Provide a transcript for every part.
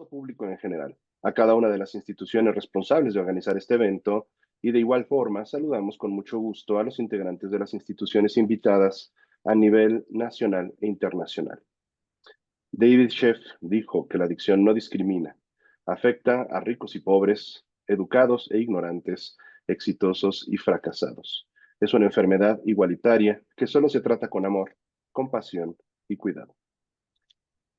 todo público en general, a cada una de las instituciones responsables de organizar este evento y de igual forma saludamos con mucho gusto a los integrantes de las instituciones invitadas a nivel nacional e internacional. David Sheff dijo que la adicción no discrimina, afecta a ricos y pobres, educados e ignorantes, exitosos y fracasados. Es una enfermedad igualitaria que solo se trata con amor, compasión y cuidado.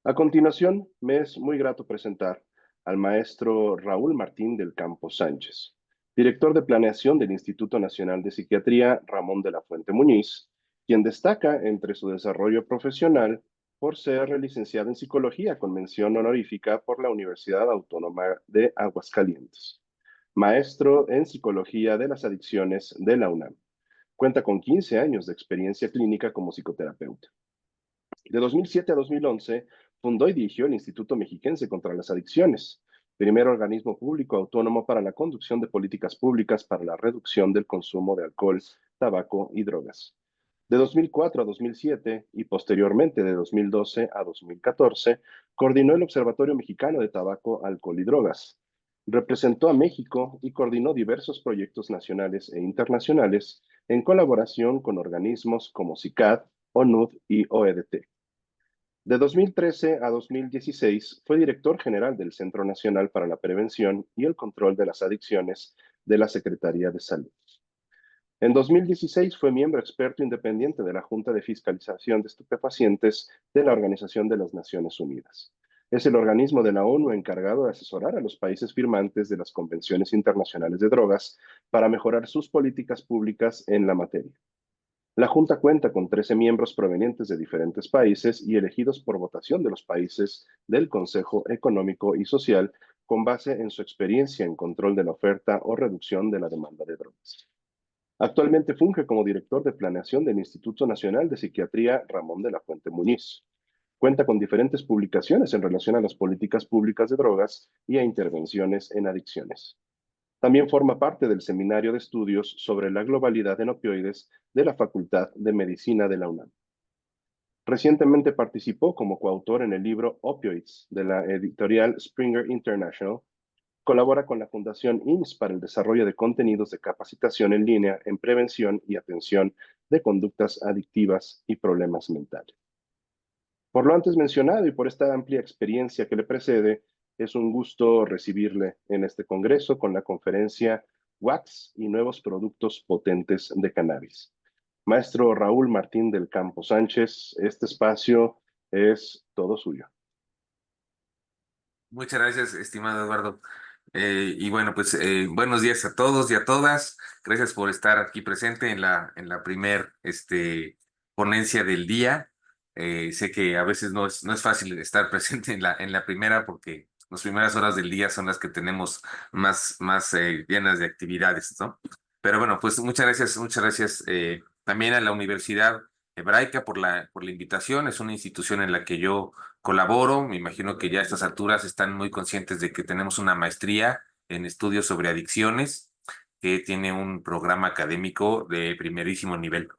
A continuación, me es muy grato presentar al maestro Raúl Martín del Campo Sánchez, director de planeación del Instituto Nacional de Psiquiatría Ramón de la Fuente Muñiz, quien destaca entre su desarrollo profesional por ser licenciado en psicología con mención honorífica por la Universidad Autónoma de Aguascalientes, maestro en psicología de las adicciones de la UNAM. Cuenta con 15 años de experiencia clínica como psicoterapeuta. De 2007 a 2011, fundó y dirigió el Instituto Mexiquense contra las Adicciones, primer organismo público autónomo para la conducción de políticas públicas para la reducción del consumo de alcohol, tabaco y drogas. De 2004 a 2007 y posteriormente de 2012 a 2014, coordinó el Observatorio Mexicano de Tabaco, Alcohol y Drogas. Representó a México y coordinó diversos proyectos nacionales e internacionales en colaboración con organismos como CICAD, ONUD y OEDT. De 2013 a 2016 fue director general del Centro Nacional para la Prevención y el Control de las Adicciones de la Secretaría de Salud. En 2016 fue miembro experto independiente de la Junta de Fiscalización de Estupefacientes de la Organización de las Naciones Unidas. Es el organismo de la ONU encargado de asesorar a los países firmantes de las convenciones internacionales de drogas para mejorar sus políticas públicas en la materia. La Junta cuenta con 13 miembros provenientes de diferentes países y elegidos por votación de los países del Consejo Económico y Social con base en su experiencia en control de la oferta o reducción de la demanda de drogas. Actualmente funge como director de planeación del Instituto Nacional de Psiquiatría Ramón de la Fuente Muñiz. Cuenta con diferentes publicaciones en relación a las políticas públicas de drogas y a intervenciones en adicciones. También forma parte del Seminario de Estudios sobre la Globalidad en Opioides de la Facultad de Medicina de la UNAM. Recientemente participó como coautor en el libro Opioids de la editorial Springer International. Colabora con la Fundación IMSS para el desarrollo de contenidos de capacitación en línea en prevención y atención de conductas adictivas y problemas mentales. Por lo antes mencionado y por esta amplia experiencia que le precede, es un gusto recibirle en este congreso con la conferencia Wax y nuevos productos potentes de cannabis. Maestro Raúl Martín del Campo Sánchez, este espacio es todo suyo. Muchas gracias, estimado Eduardo. Y bueno, pues buenos días a todos y a todas. Gracias por estar aquí presente en la primer ponencia del día. Sé que a veces no es fácil estar presente en la primera porque las primeras horas del día son las que tenemos más llenas de actividades, ¿no? Pero bueno, pues muchas gracias también a la Universidad Hebraica por la invitación. Es una institución en la que yo colaboro. Me imagino que ya a estas alturas están muy conscientes de que tenemos una maestría en estudios sobre adicciones que tiene un programa académico de primerísimo nivel.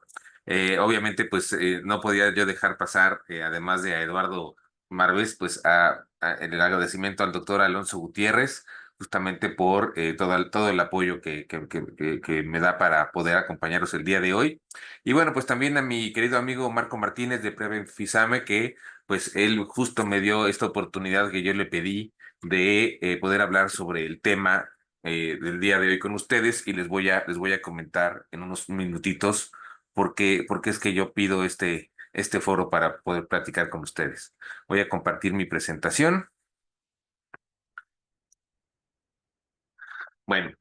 Obviamente, pues no podía yo dejar pasar, además de a Eduardo Marves, pues el agradecimiento al doctor Alonso Gutiérrez, justamente por todo el apoyo que me da para poder acompañaros el día de hoy. Y bueno, pues también a mi querido amigo Marco Martínez de Preven Fisame, que pues él justo me dio esta oportunidad que yo le pedí de poder hablar sobre el tema del día de hoy con ustedes y les voy a comentar en unos minutitos por qué es que yo pido este foro para poder platicar con ustedes. Voy a compartir mi presentación. Bueno,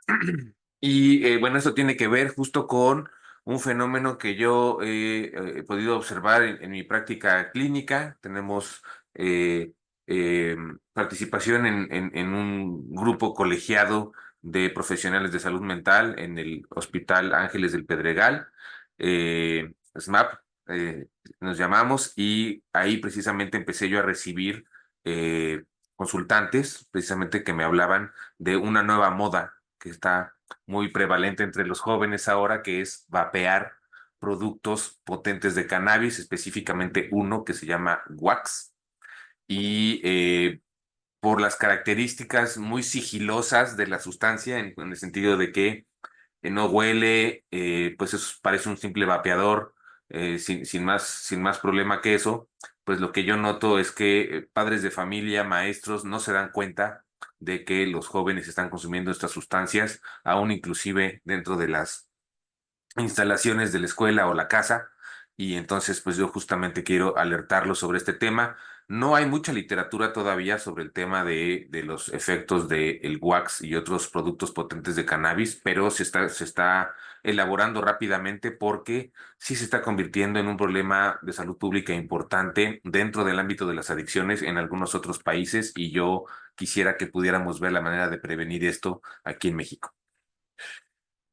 y bueno, esto tiene que ver justo con un fenómeno que yo he podido observar en mi práctica clínica. Tenemos eh, eh, participación en un grupo colegiado de profesionales de salud mental en el Hospital Ángeles del Pedregal, SMAP, nos llamamos, y ahí precisamente empecé yo a recibir consultantes, precisamente que me hablaban de una nueva moda que está muy prevalente entre los jóvenes ahora, que es vapear productos potentes de cannabis, específicamente uno que se llama Wax. Y por las características muy sigilosas de la sustancia, en el sentido de que no huele, pues eso parece un simple vapeador, sin más problema que eso. Pues lo que yo noto es que padres de familia, maestros, no se dan cuenta de que los jóvenes están consumiendo estas sustancias, aún inclusive dentro de las instalaciones de la escuela o la casa. Y entonces, pues yo justamente quiero alertarlos sobre este tema. No hay mucha literatura todavía sobre el tema de los efectos del wax y otros productos potentes de cannabis, pero se está elaborando rápidamente porque sí se está convirtiendo en un problema de salud pública importante dentro del ámbito de las adicciones en algunos otros países, y yo quisiera que pudiéramos ver la manera de prevenir esto aquí en México.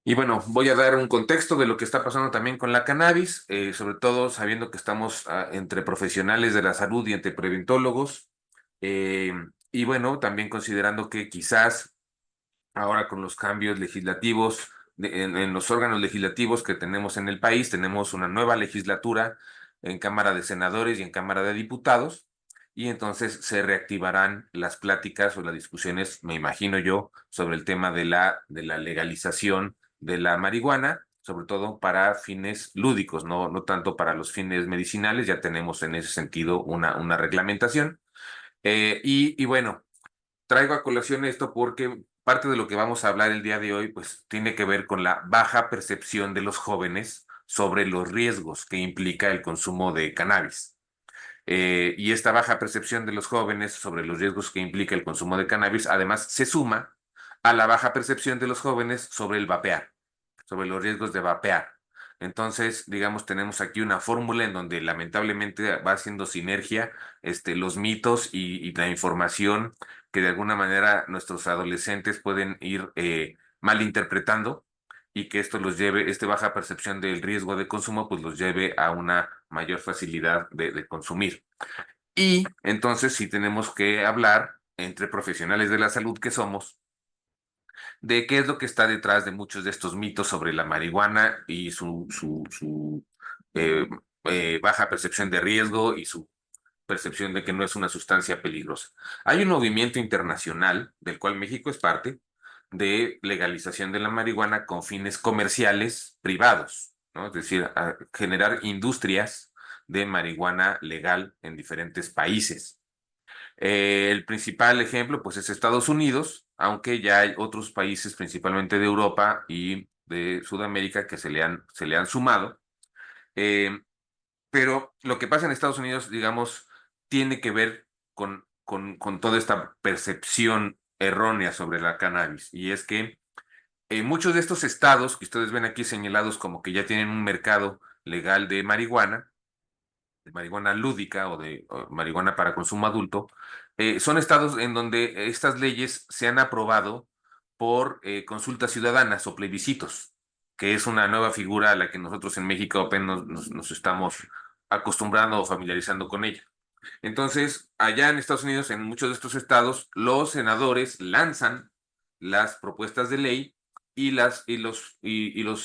Y bueno, voy a dar un contexto de lo que está pasando también con la cannabis, sobre todo sabiendo que estamos entre profesionales de la salud y entre preventólogos. eh, y bueno, también considerando que quizás ahora con los cambios legislativos en los órganos legislativos que tenemos en el país, tenemos una nueva legislatura en Cámara de Senadores y en Cámara de Diputados, y entonces se reactivarán las pláticas o las discusiones, me imagino yo, sobre el tema de la legalización de la marihuana, sobre todo para fines lúdicos, no tanto para los fines medicinales. Ya tenemos en ese sentido una reglamentación. Y bueno, traigo a colación esto porque parte de lo que vamos a hablar el día de hoy, pues tiene que ver con la baja percepción de los jóvenes sobre los riesgos que implica el consumo de cannabis. Y esta baja percepción de los jóvenes sobre los riesgos que implica el consumo de cannabis, además se suma a la baja percepción de los jóvenes sobre el vapear, sobre los riesgos de vapear. Entonces, digamos, tenemos aquí una fórmula en donde lamentablemente va haciendo sinergia los mitos y la información que de alguna manera nuestros adolescentes pueden ir malinterpretando, y que esto los lleve, baja percepción del riesgo de consumo, pues los lleve a una mayor facilidad de consumir. Y entonces sí tenemos que hablar entre profesionales de la salud que somos de qué es lo que está detrás de muchos de estos mitos sobre la marihuana y su eh, baja percepción de riesgo y su percepción de que no es una sustancia peligrosa. Hay un movimiento internacional del cual México es parte de legalización de la marihuana con fines comerciales privados, ¿no? Es decir, a generar industrias de marihuana legal en diferentes países. El principal ejemplo, pues, es Estados Unidos, aunque ya hay otros países, principalmente de Europa y de Sudamérica, que se le han sumado. Eh, pero lo que pasa en Estados Unidos, digamos, tiene que ver con toda esta percepción errónea sobre la cannabis. Y es que muchos de estos estados que ustedes ven aquí señalados como que ya tienen un mercado legal de marihuana lúdica o marihuana para consumo adulto, son estados en donde estas leyes se han aprobado por consultas ciudadanas o plebiscitos, que es una nueva figura a la que nosotros en México apenas nos estamos acostumbrando o familiarizando con ella. Entonces, allá en Estados Unidos, en muchos de estos estados, los senadores lanzan las propuestas de ley, y los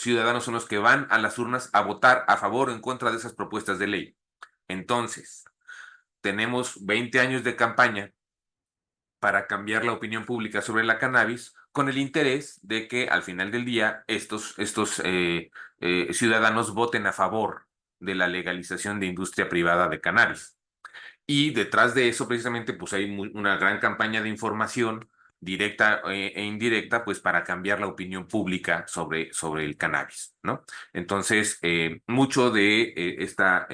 ciudadanos son los que van a las urnas a votar a favor o en contra de esas propuestas de ley. Entonces, tenemos 20 años de campaña para cambiar la opinión pública sobre la cannabis, con el interés de que al final del día estos ciudadanos voten a favor de la legalización de industria privada de cannabis. Y detrás de eso, precisamente, pues hay una gran campaña de información directa e indirecta, pues para cambiar la opinión pública sobre el cannabis, ¿no? Entonces, mucho de esta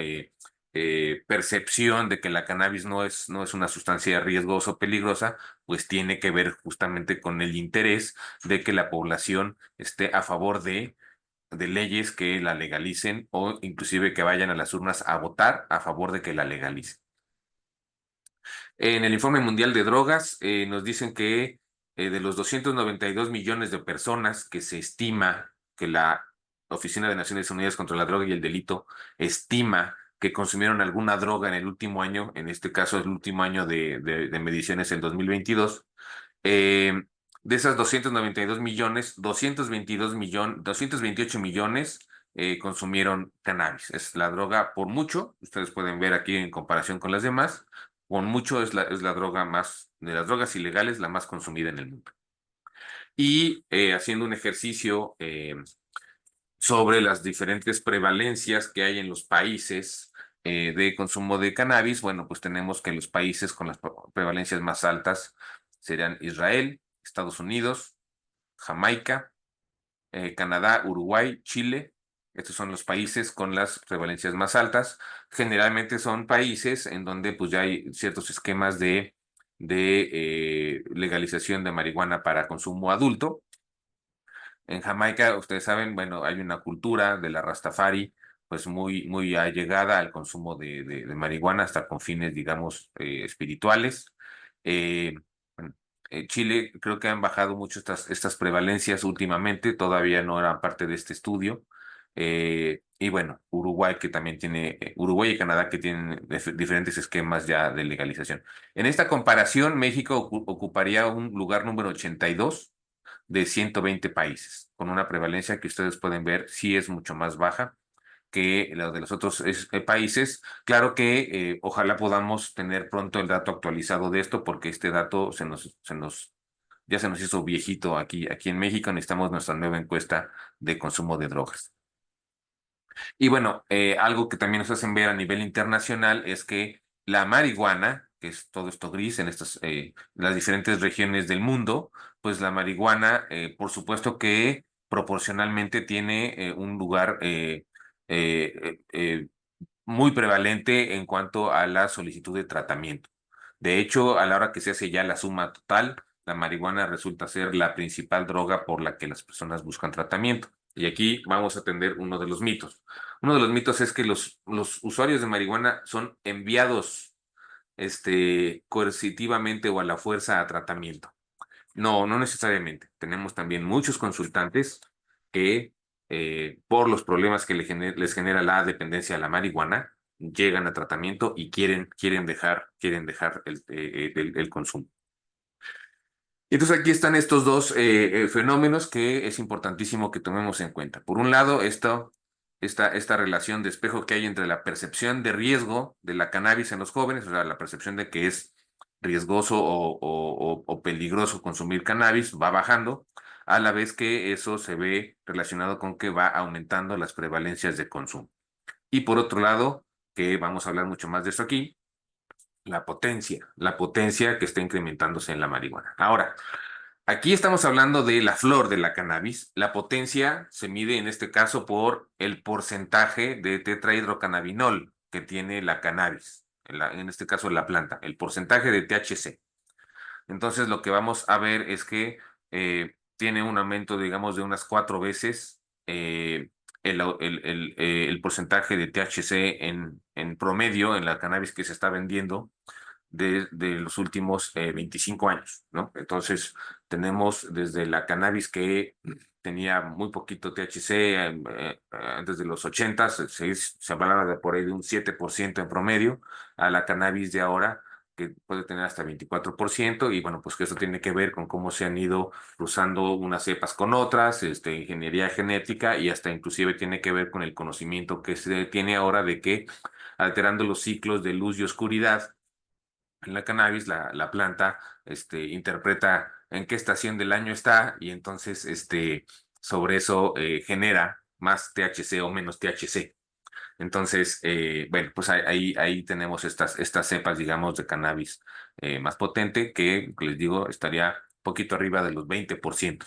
percepción de que la cannabis no es una sustancia riesgosa o peligrosa, pues tiene que ver justamente con el interés de que la población esté a favor de leyes que la legalicen, o inclusive que vayan a las urnas a votar a favor de que la legalicen. En el Informe Mundial de Drogas nos dicen que de los 292 millones de personas que se estima que la Oficina de Naciones Unidas contra la Droga y el Delito estima que consumieron alguna droga en el último año, en este caso el último año de mediciones en 2022, eh, de esas 292 millones, 228 millones consumieron cannabis. Es la droga por mucho, ustedes pueden ver aquí en comparación con las demás, con mucho es la droga más, de las drogas ilegales, la más consumida en el mundo. Y haciendo un ejercicio sobre las diferentes prevalencias que hay en los países de consumo de cannabis, bueno, pues tenemos que los países con las prevalencias más altas serían Israel, Estados Unidos, Jamaica, Canadá, Uruguay, Chile. Estos son los países con las prevalencias más altas. Generalmente son países en donde pues ya hay ciertos esquemas de legalización de marihuana para consumo adulto. En Jamaica, ustedes saben, bueno, hay una cultura de la Rastafari, pues muy allegada al consumo de marihuana, hasta con fines, digamos, espirituales. Eh, bueno, Chile, creo que han bajado mucho estas prevalencias últimamente, todavía no eran parte de este estudio. Y bueno, Uruguay, que también tiene, Uruguay y Canadá, que tienen diferentes esquemas ya de legalización. En esta comparación, México ocuparía un lugar número 82 de 120 países, con una prevalencia que ustedes pueden ver sí es mucho más baja que la de los otros países. Claro que ojalá podamos tener pronto el dato actualizado de esto, porque este dato ya se nos hizo viejito aquí en México. Necesitamos nuestra nueva encuesta de consumo de drogas. Y bueno, algo que también nos hacen ver a nivel internacional es que la marihuana, que es todo esto gris en las diferentes regiones del mundo, pues la marihuana, por supuesto que proporcionalmente tiene un lugar muy prevalente en cuanto a la solicitud de tratamiento. De hecho, a la hora que se hace ya la suma total, la marihuana resulta ser la principal droga por la que las personas buscan tratamiento. Y aquí vamos a atender uno de los mitos. Uno de los mitos es que los usuarios de marihuana son enviados coercitivamente o a la fuerza a tratamiento. No, no necesariamente. Tenemos también muchos consultantes que por los problemas que les genera la dependencia a la marihuana, llegan a tratamiento y quieren dejar el consumo. Y entonces aquí están estos dos fenómenos que es importantísimo que tomemos en cuenta. Por un lado, esta relación de espejo que hay entre la percepción de riesgo de la cannabis en los jóvenes, o sea, la percepción de que es riesgoso o peligroso consumir cannabis, va bajando, a la vez que eso se ve relacionado con que va aumentando las prevalencias de consumo. Y por otro lado, que vamos a hablar mucho más de esto aquí, la potencia que está incrementándose en la marihuana. Ahora, aquí estamos hablando de la flor de la cannabis. La potencia se mide en este caso por el porcentaje de tetrahidrocannabinol que tiene la cannabis, en este caso la planta, el porcentaje de THC. Entonces lo que vamos a ver es que tiene un aumento, digamos, de unas 4 veces el porcentaje de THC en promedio en la cannabis que se está vendiendo de los últimos 25 años, ¿no? Entonces, tenemos desde la cannabis que tenía muy poquito THC antes de los 80, se hablaba de por ahí de un 7% en promedio, a la cannabis de ahora que puede tener hasta 24%, y bueno, pues que eso tiene que ver con cómo se han ido cruzando unas cepas con otras, ingeniería genética, y hasta inclusive tiene que ver con el conocimiento que se tiene ahora de que alterando los ciclos de luz y oscuridad, en la cannabis, la planta, interpreta en qué estación del año está, y entonces, sobre eso genera más THC o menos THC. Entonces, bueno, pues ahí tenemos estas cepas, digamos, de cannabis más potente que, les digo, estaría poquito arriba de los 20%.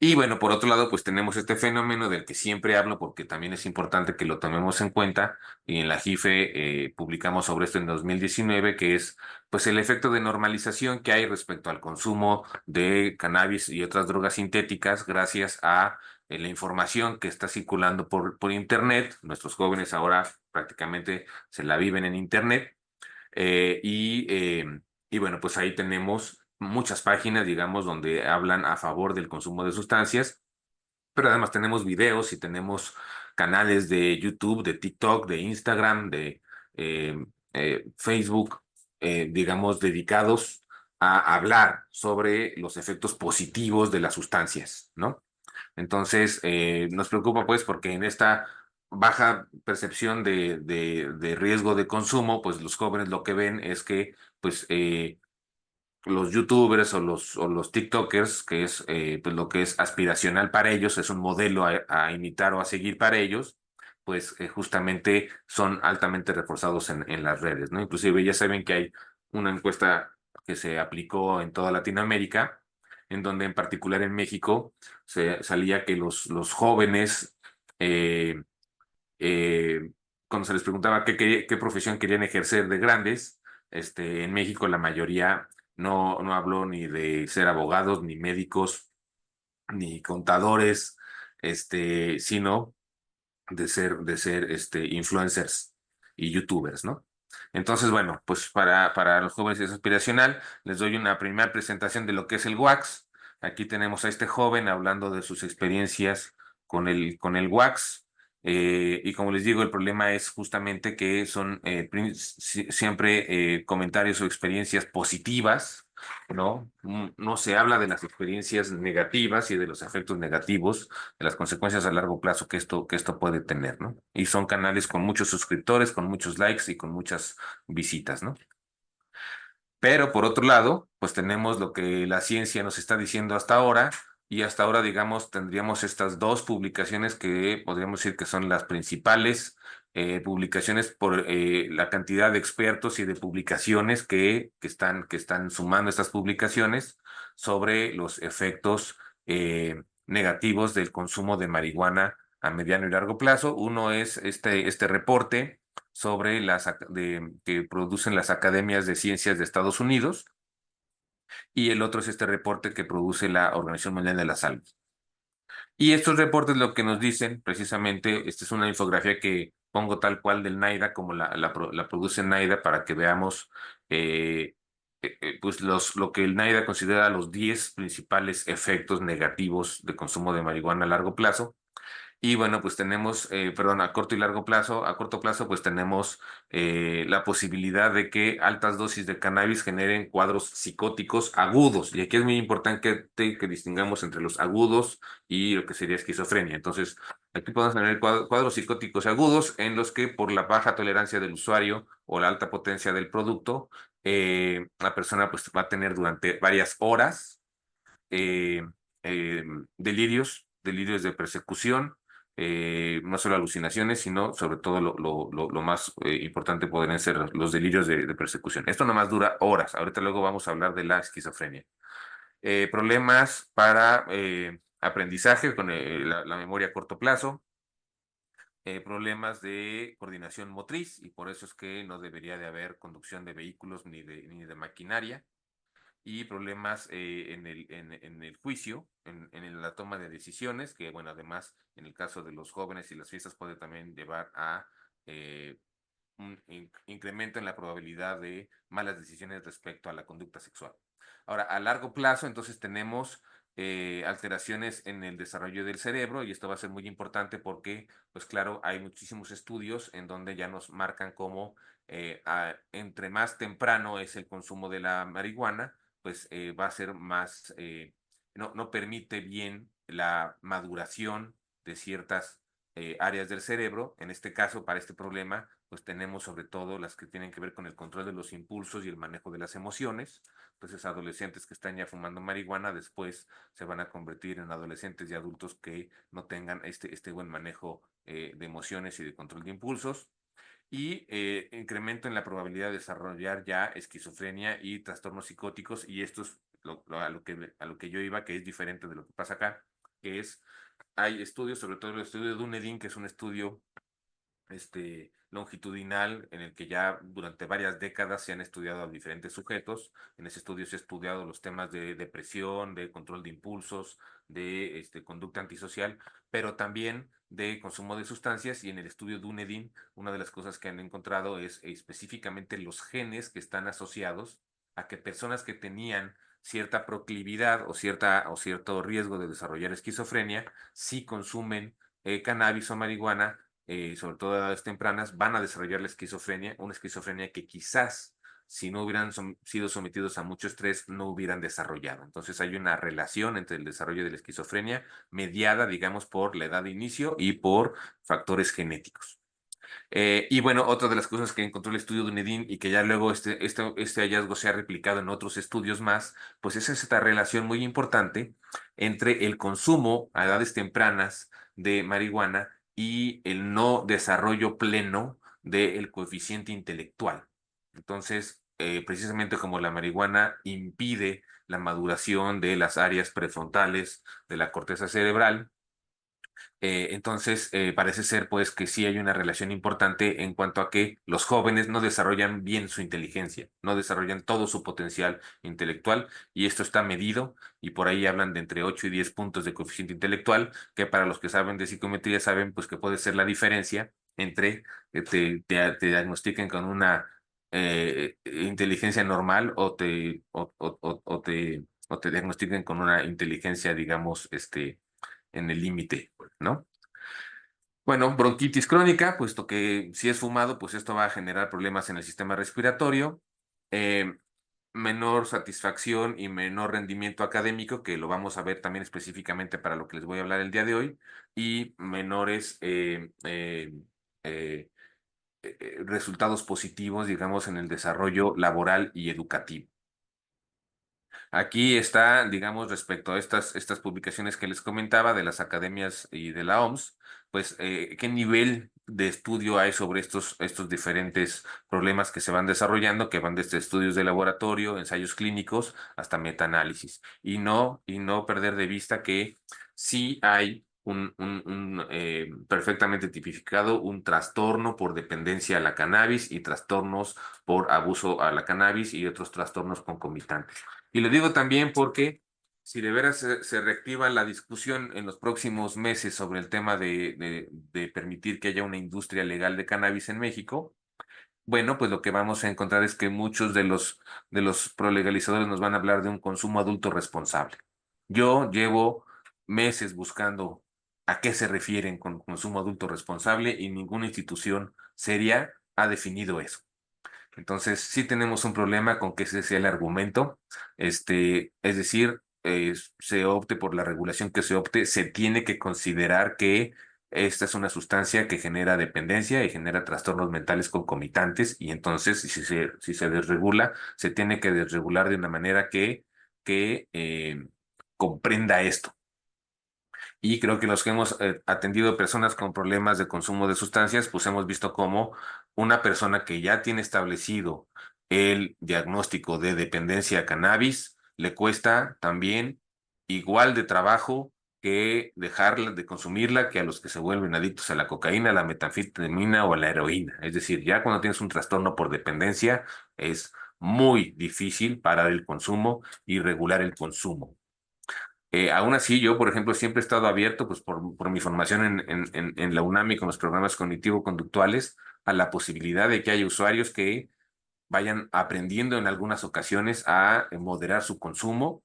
Y bueno, por otro lado, pues tenemos este fenómeno del que siempre hablo porque también es importante que lo tomemos en cuenta, y en la JIFE publicamos sobre esto en 2019, que es pues el efecto de normalización que hay respecto al consumo de cannabis y otras drogas sintéticas gracias a la información que está circulando por Internet. Nuestros jóvenes ahora prácticamente se la viven en Internet. eh, y, eh, y bueno, pues ahí tenemos muchas páginas, digamos, donde hablan a favor del consumo de sustancias, pero además tenemos videos y tenemos canales de YouTube, de TikTok, de Instagram, de eh, Facebook, digamos, dedicados a hablar sobre los efectos positivos de las sustancias, ¿no? Entonces, nos preocupa pues porque en esta baja percepción de riesgo de consumo, pues los jóvenes lo que ven es que pues los youtubers o los tiktokers, que es pues lo que es aspiracional para ellos, es un modelo a imitar o a seguir para ellos, pues justamente son altamente reforzados en las redes, ¿no? Inclusive ya saben que hay una encuesta que se aplicó en toda Latinoamérica, en donde en particular en México salía que los jóvenes, eh, eh, cuando se les preguntaba qué profesión querían ejercer de grandes, en México la mayoría no habló ni de ser abogados, ni médicos, ni contadores, sino de ser influencers y youtubers, ¿no? Entonces, bueno, pues para los jóvenes es aspiracional, les doy una primera presentación de lo que es el wax. Aquí tenemos a este joven hablando de sus experiencias con el wax. Y como les digo, el problema es justamente que son siempre comentarios o experiencias positivas, ¿no? No se habla de las experiencias negativas y de los efectos negativos, de las consecuencias a largo plazo que esto puede tener, ¿no? Y son canales con muchos suscriptores, con muchos likes y con muchas visitas, ¿no? Pero por otro lado, pues tenemos lo que la ciencia nos está diciendo hasta ahora, y hasta ahora, digamos, tendríamos estas dos publicaciones que podríamos decir que son las principales publicaciones por la cantidad de expertos y de publicaciones que están sumando estas publicaciones sobre los efectos negativos del consumo de marihuana a mediano y largo plazo. Uno es este reporte sobre que producen las academias de ciencias de Estados Unidos, y el otro es este reporte que produce la Organización Mundial de la Salud. Y estos reportes lo que nos dicen, precisamente, esta es una infografía que pongo tal cual del NIDA, como la produce NIDA, para que veamos eh, pues lo que el NIDA considera los 10 principales efectos negativos de consumo de marihuana a largo plazo. Y bueno, pues tenemos, perdón, a corto y largo plazo, a corto plazo, pues tenemos la posibilidad de que altas dosis de cannabis generen cuadros psicóticos agudos. Y aquí es muy importante que distingamos entre los agudos y lo que sería esquizofrenia. Entonces, aquí podemos tener cuadros psicóticos agudos en los que por la baja tolerancia del usuario o la alta potencia del producto, la persona pues va a tener durante varias horas eh, delirios de persecución, no solo alucinaciones, sino sobre todo lo más importante podrían ser los delirios de persecución. Esto nomás dura horas. Ahorita luego vamos a hablar de la esquizofrenia. Problemas para aprendizaje con la memoria a corto plazo. Problemas de coordinación motriz, y por eso es que no debería de haber conducción de vehículos ni de maquinaria, y problemas en el juicio, en la toma de decisiones, que bueno, además en el caso de los jóvenes y las fiestas puede también llevar a eh, un incremento en la probabilidad de malas decisiones respecto a la conducta sexual. Ahora, a largo plazo, entonces tenemos alteraciones en el desarrollo del cerebro, y esto va a ser muy importante porque, pues claro, hay muchísimos estudios en donde ya nos marcan cómo entre más temprano es el consumo de la marihuana, pues va a ser más, no permite bien la maduración de ciertas áreas del cerebro. En este caso, para este problema, pues tenemos sobre todo las que tienen que ver con el control de los impulsos y el manejo de las emociones. Entonces, adolescentes que están ya fumando marihuana después se van a convertir en adolescentes y adultos que no tengan este buen manejo de emociones y de control de impulsos. Y incremento en la probabilidad de desarrollar ya esquizofrenia y trastornos psicóticos, y esto es a lo que yo iba, que es diferente de lo que pasa acá, que es, hay estudios, sobre todo el estudio de Dunedin, que es un estudio longitudinal en el que ya durante varias décadas se han estudiado a diferentes sujetos. En ese estudio se ha estudiado los temas de depresión, de control de impulsos, de conducta antisocial, pero también de consumo de sustancias. Y en el estudio Dunedin, una de las cosas que han encontrado es específicamente los genes que están asociados a que personas que tenían cierta proclividad o cierto riesgo de desarrollar esquizofrenia, si consumen cannabis o marihuana, sobre todo a edades tempranas, van a desarrollar la esquizofrenia, una esquizofrenia que quizás si no hubieran sido sometidos a mucho estrés, no hubieran desarrollado. Entonces hay una relación entre el desarrollo de la esquizofrenia mediada, digamos, por la edad de inicio y por factores genéticos. Y bueno, otra de las cosas que encontró el estudio de Dunedin y que ya luego este hallazgo se ha replicado en otros estudios más, pues es esta relación muy importante entre el consumo a edades tempranas de marihuana y el no desarrollo pleno del coeficiente intelectual. Entonces, precisamente como la marihuana impide la maduración de las áreas prefrontales de la corteza cerebral, entonces, parece ser pues que sí hay una relación importante en cuanto a que los jóvenes no desarrollan bien su inteligencia, no desarrollan todo su potencial intelectual y esto está medido y por ahí hablan de entre 8 y 10 puntos de coeficiente intelectual, que para los que saben de psicometría saben pues que puede ser la diferencia entre que te diagnostiquen con una inteligencia normal o te diagnostiquen con una inteligencia, digamos, en el límite, ¿no? Bueno, bronquitis crónica, puesto que si es fumado, pues esto va a generar problemas en el sistema respiratorio, eh, menor satisfacción y menor rendimiento académico, que lo vamos a ver también específicamente para lo que les voy a hablar el día de hoy, y menores eh, resultados positivos, digamos, en el desarrollo laboral y educativo. Aquí está, digamos, respecto a estas publicaciones que les comentaba de las academias y de la OMS, pues qué nivel de estudio hay sobre estos diferentes problemas que se van desarrollando, que van desde estudios de laboratorio, ensayos clínicos, hasta metaanálisis. Y no perder de vista que sí hay un perfectamente tipificado un trastorno por dependencia a la cannabis y trastornos por abuso a la cannabis y otros trastornos concomitantes. Y lo digo también porque si de veras se reactiva la discusión en los próximos meses sobre el tema de permitir que haya una industria legal de cannabis en México, bueno, pues lo que vamos a encontrar es que muchos de los prolegalizadores nos van a hablar de un consumo adulto responsable. Yo llevo meses buscando a qué se refieren con consumo adulto responsable y ninguna institución seria ha definido eso. Entonces, sí tenemos un problema con que ese sea el argumento. Es decir, se opte por la regulación que se opte, se tiene que considerar que esta es una sustancia que genera dependencia y genera trastornos mentales concomitantes, y entonces, si se desregula, se tiene que desregular de una manera que comprenda esto. Y creo que los que hemos atendido personas con problemas de consumo de sustancias, pues hemos visto cómo una persona que ya tiene establecido el diagnóstico de dependencia a cannabis, le cuesta también igual de trabajo que dejarla de consumirla que a los que se vuelven adictos a la cocaína, a la metanfetamina o a la heroína. Es decir, ya cuando tienes un trastorno por dependencia, es muy difícil parar el consumo y regular el consumo. Aún así, yo, por ejemplo, siempre he estado abierto, pues por mi formación en la UNAM y con los programas cognitivo-conductuales, a la posibilidad de que haya usuarios que vayan aprendiendo en algunas ocasiones a moderar su consumo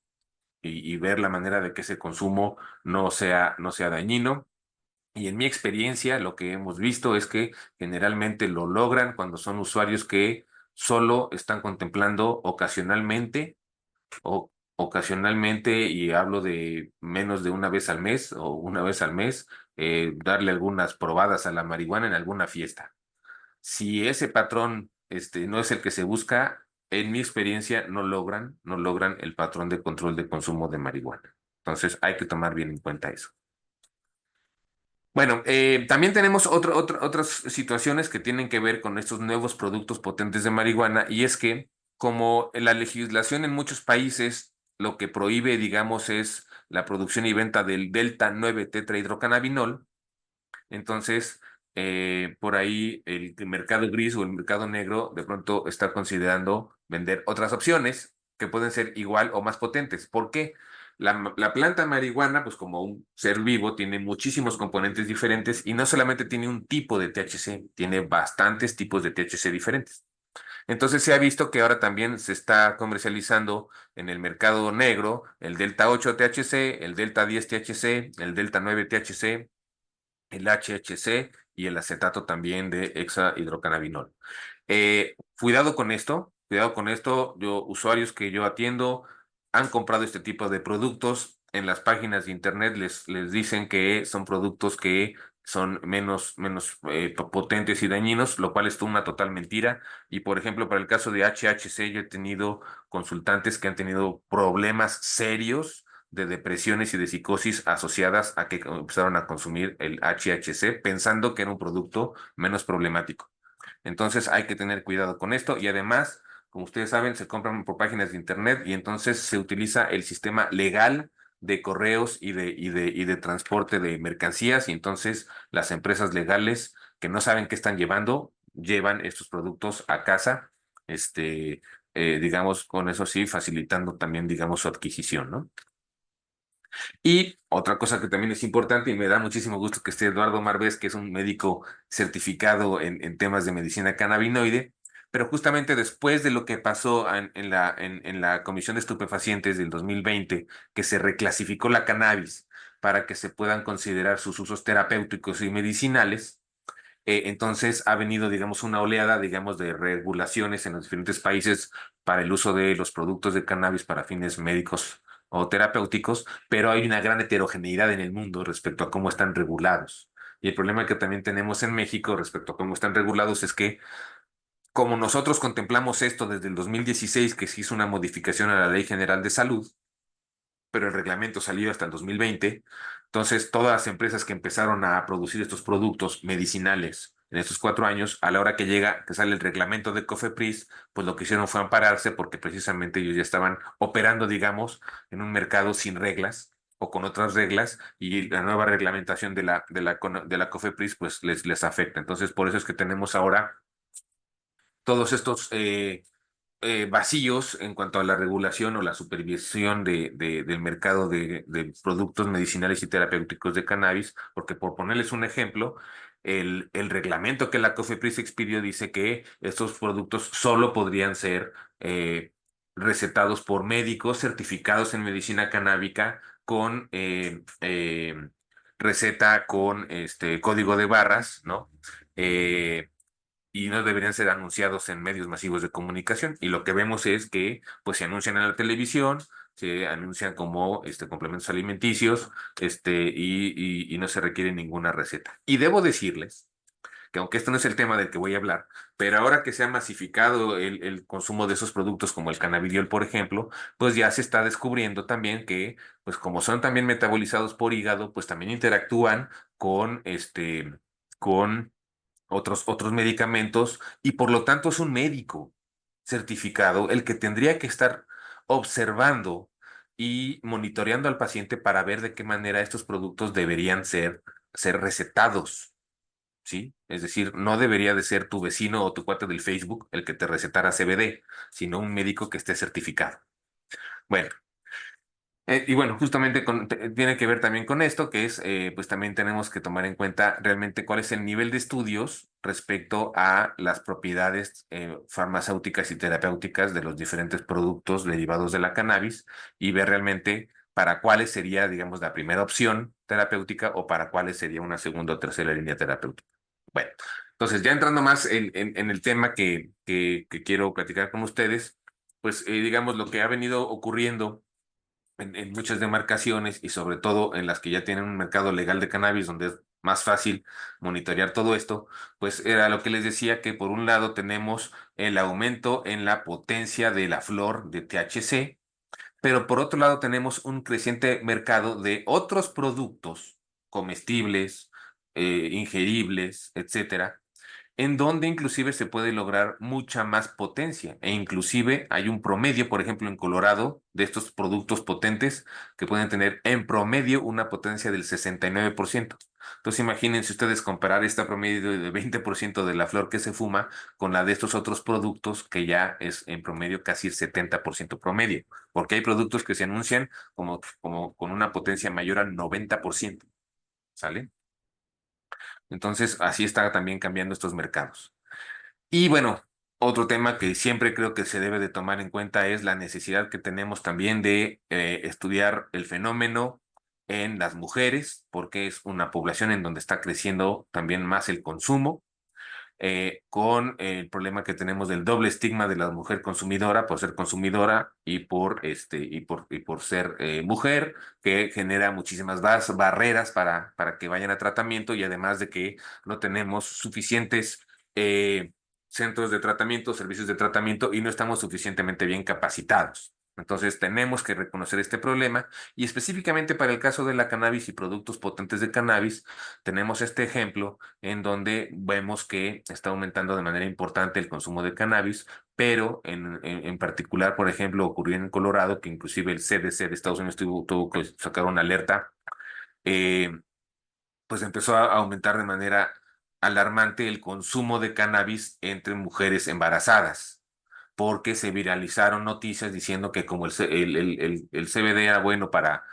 y ver la manera de que ese consumo no sea dañino. Y en mi experiencia, lo que hemos visto es que generalmente lo logran cuando son usuarios que solo están contemplando ocasionalmente, y hablo de menos de una vez al mes o una vez al mes, darle algunas probadas a la marihuana en alguna fiesta. Si ese patrón no es el que se busca, en mi experiencia no logran el patrón de control de consumo de marihuana. Entonces hay que tomar bien en cuenta eso. Bueno, también tenemos otras situaciones que tienen que ver con estos nuevos productos potentes de marihuana, y es que como la legislación en muchos países lo que prohíbe, digamos, es la producción y venta del delta 9 tetrahidrocannabinol, entonces por ahí el mercado gris o el mercado negro de pronto está considerando vender otras opciones que pueden ser igual o más potentes. ¿Por qué? La planta marihuana, pues como un ser vivo, tiene muchísimos componentes diferentes y no solamente tiene un tipo de THC, tiene bastantes tipos de THC diferentes. Entonces se ha visto que ahora también se está comercializando en el mercado negro el Delta 8 THC, el Delta 10 THC, el Delta 9 THC, el HHC y el acetato también de hexahidrocannabinol. Cuidado con esto, Cuidado con esto, usuarios que yo atiendo han comprado este tipo de productos. En las páginas de internet les dicen que son productos que son menos potentes y dañinos, lo cual es una total mentira. Y por ejemplo, para el caso de HHC, yo he tenido consultantes que han tenido problemas serios de depresiones y de psicosis asociadas a que empezaron a consumir el HHC pensando que era un producto menos problemático. Entonces hay que tener cuidado con esto y además, como ustedes saben, se compran por páginas de internet y entonces se utiliza el sistema legal de correos y de transporte de mercancías y entonces las empresas legales que no saben qué están llevando, llevan estos productos a casa, digamos, con eso sí, facilitando también, digamos, su adquisición, ¿no? Y otra cosa que también es importante y me da muchísimo gusto que esté Eduardo Marvés, que es un médico certificado en temas de medicina cannabinoide, pero justamente después de lo que pasó en la Comisión de Estupefacientes del 2020, que se reclasificó la cannabis para que se puedan considerar sus usos terapéuticos y medicinales, entonces ha venido, digamos, una oleada, digamos, de regulaciones en los diferentes países para el uso de los productos de cannabis para fines médicos o terapéuticos, pero hay una gran heterogeneidad en el mundo respecto a cómo están regulados. Y el problema que también tenemos en México respecto a cómo están regulados es que como nosotros contemplamos esto desde el 2016, que se hizo una modificación a la Ley General de Salud, pero el reglamento salió hasta el 2020. Entonces, todas las empresas que empezaron a producir estos productos medicinales en estos 4 años, a la hora que sale el reglamento de COFEPRIS, pues lo que hicieron fue ampararse porque precisamente ellos ya estaban operando, digamos, en un mercado sin reglas o con otras reglas y la nueva reglamentación de la COFEPRIS pues les afecta. Entonces, por eso es que tenemos ahora todos estos vacíos en cuanto a la regulación o la supervisión del mercado de productos medicinales y terapéuticos de cannabis, porque por ponerles un ejemplo, el reglamento que la COFEPRIS expidió dice que estos productos solo podrían ser recetados por médicos certificados en medicina canábica con receta con código de barras, ¿no? Y no deberían ser anunciados en medios masivos de comunicación. Y lo que vemos es que pues se anuncian en la televisión, se anuncian como complementos alimenticios, y no se requiere ninguna receta. Y debo decirles que aunque esto no es el tema del que voy a hablar, pero ahora que se ha masificado el consumo de esos productos como el cannabidiol, por ejemplo, pues ya se está descubriendo también que, pues como son también metabolizados por hígado, pues también interactúan con otros medicamentos y por lo tanto es un médico certificado el que tendría que estar observando y monitoreando al paciente para ver de qué manera estos productos deberían ser recetados, ¿sí? Es decir, no debería de ser tu vecino o tu cuate del Facebook el que te recetara CBD, sino un médico que esté certificado. Bueno, y bueno, justamente tiene que ver también con esto, que es, pues también tenemos que tomar en cuenta realmente cuál es el nivel de estudios respecto a las propiedades farmacéuticas y terapéuticas de los diferentes productos derivados de la cannabis y ver realmente para cuáles sería, digamos, la primera opción terapéutica o para cuáles sería una segunda o tercera línea terapéutica. Bueno, entonces ya entrando más en el tema que quiero platicar con ustedes, pues digamos lo que ha venido ocurriendo en muchas demarcaciones y sobre todo en las que ya tienen un mercado legal de cannabis donde es más fácil monitorear todo esto, pues era lo que les decía que por un lado tenemos el aumento en la potencia de la flor de THC, pero por otro lado tenemos un creciente mercado de otros productos comestibles, ingeribles, etcétera, en donde inclusive se puede lograr mucha más potencia e inclusive hay un promedio, por ejemplo, en Colorado, de estos productos potentes que pueden tener en promedio una potencia del 69%. Entonces imagínense ustedes comparar esta promedio de 20% de la flor que se fuma con la de estos otros productos que ya es en promedio casi el 70% promedio, porque hay productos que se anuncian como con una potencia mayor al 90%, ¿sale? Entonces, así está también cambiando estos mercados. Y bueno, otro tema que siempre creo que se debe de tomar en cuenta es la necesidad que tenemos también de estudiar el fenómeno en las mujeres, porque es una población en donde está creciendo también más el consumo con el problema que tenemos del doble estigma de la mujer consumidora por ser consumidora y por ser mujer, que genera muchísimas barreras para que vayan a tratamiento, y además de que no tenemos suficientes centros de tratamiento, servicios de tratamiento, y no estamos suficientemente bien capacitados. Entonces tenemos que reconocer este problema, y específicamente para el caso de la cannabis y productos potentes de cannabis, tenemos este ejemplo en donde vemos que está aumentando de manera importante el consumo de cannabis, pero en particular, por ejemplo, ocurrió en Colorado, que inclusive el CDC de Estados Unidos tuvo que sacar una alerta. eh, pues empezó a aumentar de manera alarmante el consumo de cannabis entre mujeres embarazadas, porque se viralizaron noticias diciendo que como el CBD era bueno para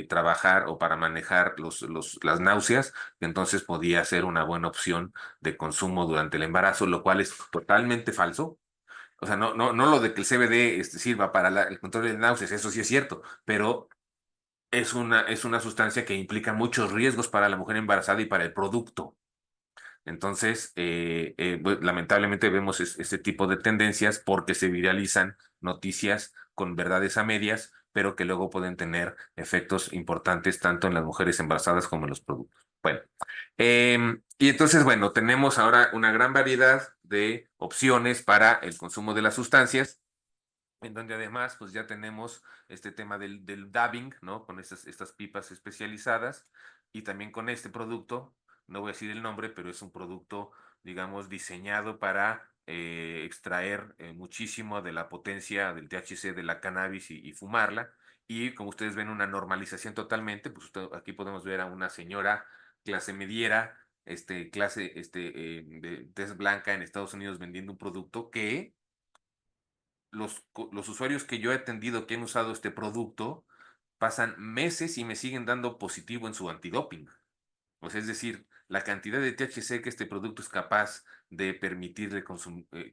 trabajar o para manejar las náuseas, entonces podía ser una buena opción de consumo durante el embarazo, lo cual es totalmente falso. O sea, no lo de que el CBD sirva para el control de náuseas, eso sí es cierto, pero es una sustancia que implica muchos riesgos para la mujer embarazada y para el producto. Entonces, pues, lamentablemente vemos este tipo de tendencias porque se viralizan noticias con verdades a medias, pero que luego pueden tener efectos importantes tanto en las mujeres embarazadas como en los productos. Bueno, y entonces, bueno, tenemos ahora una gran variedad de opciones para el consumo de las sustancias, en donde además pues ya tenemos este tema del dabbing, ¿no? Con estas pipas especializadas, y también con este producto, no voy a decir el nombre, pero es un producto, digamos, diseñado para extraer muchísimo de la potencia del THC de la cannabis y fumarla. Y como ustedes ven, una normalización totalmente, pues aquí podemos ver a una señora clase mediera, de tez blanca en Estados Unidos vendiendo un producto que los usuarios que yo he atendido que han usado este producto pasan meses y me siguen dando positivo en su antidoping. O sea, es decir, la cantidad de THC que este producto es capaz de permitirle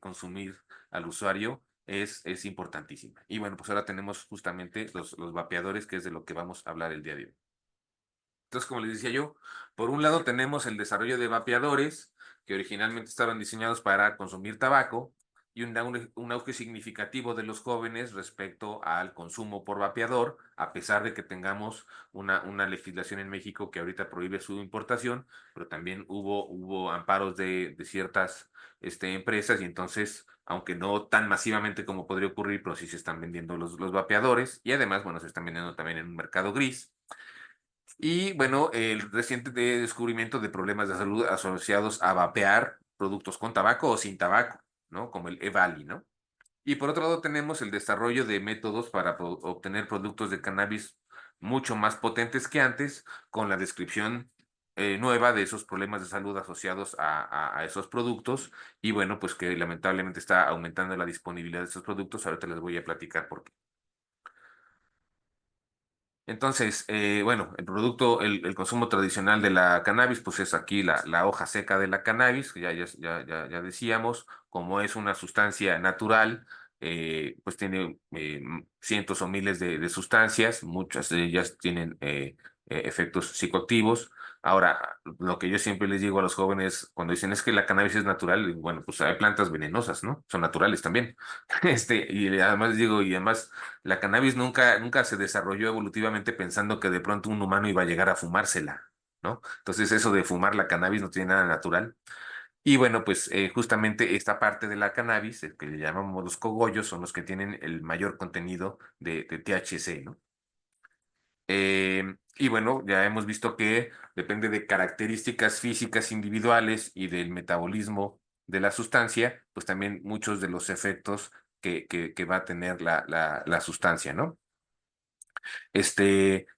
consumir al usuario es importantísima. Y bueno, pues ahora tenemos justamente los vapeadores, que es de lo que vamos a hablar el día de hoy. Entonces, como les decía yo, por un lado tenemos el desarrollo de vapeadores que originalmente estaban diseñados para consumir tabaco, y un auge significativo de los jóvenes respecto al consumo por vapeador, a pesar de que tengamos una legislación en México que ahorita prohíbe su importación, pero también hubo amparos de ciertas empresas, y entonces, aunque no tan masivamente como podría ocurrir, pero sí se están vendiendo los vapeadores, y además, bueno, se están vendiendo también en un mercado gris. Y bueno, el reciente descubrimiento de problemas de salud asociados a vapear productos con tabaco o sin tabaco, ¿no? Como el EVALI, ¿no? Y por otro lado tenemos el desarrollo de métodos para obtener productos de cannabis mucho más potentes que antes, con la descripción nueva de esos problemas de salud asociados a esos productos. Y bueno, pues que lamentablemente está aumentando la disponibilidad de esos productos. Ahorita les voy a platicar por qué. Entonces, bueno, el consumo tradicional de la cannabis, pues es aquí la hoja seca de la cannabis, que ya decíamos. Como es una sustancia natural, pues tiene cientos o miles de sustancias, muchas de ellas tienen efectos psicoactivos. Ahora, lo que yo siempre les digo a los jóvenes cuando dicen es que la cannabis es natural, bueno, pues hay plantas venenosas, ¿no? Son naturales también. Y además digo, y además la cannabis nunca se desarrolló evolutivamente pensando que de pronto un humano iba a llegar a fumársela, ¿no? Entonces eso de fumar la cannabis no tiene nada natural. Y bueno, pues justamente esta parte de la cannabis, el que le llamamos los cogollos, son los que tienen el mayor contenido de THC, ¿no? Y bueno, ya hemos visto que depende de características físicas individuales y del metabolismo de la sustancia, pues también muchos de los efectos que va a tener la sustancia, ¿no?